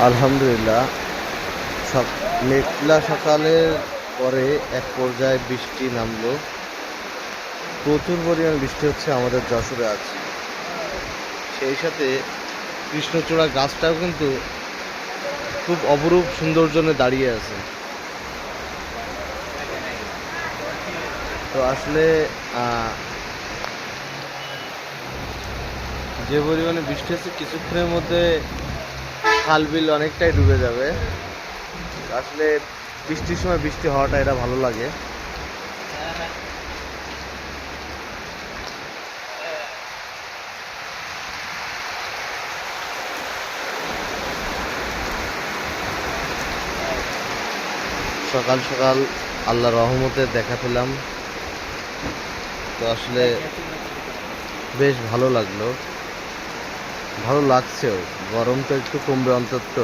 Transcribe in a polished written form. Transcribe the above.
আলহামদুলিল্লাহ, মেঘলা সকালের পরে এক পর্যায়ে বৃষ্টি নামলো। প্রচুর পরিমাণ বৃষ্টি হচ্ছে আমাদের যশোরে আজ। সেই সাথে কৃষ্ণচূড়া গাছটাও কিন্তু খুব অপরূপ সৌন্দর্যনে দাঁড়িয়ে আছে। তো আসলে যে পরিমাণে বৃষ্টি হচ্ছে, কিছুক্ষণের মধ্যে খাল বিল অনেকটাই ডুবে যাবে। আসলে বৃষ্টির সময় বৃষ্টি হওয়াটা এটা ভালো লাগে। সকাল সকাল আল্লাহর রহমতে দেখা পেলাম, তো আসলে বেশ ভালো লাগলো, ভালো লাগছেও। গরম তো একটু কমবে অন্তত।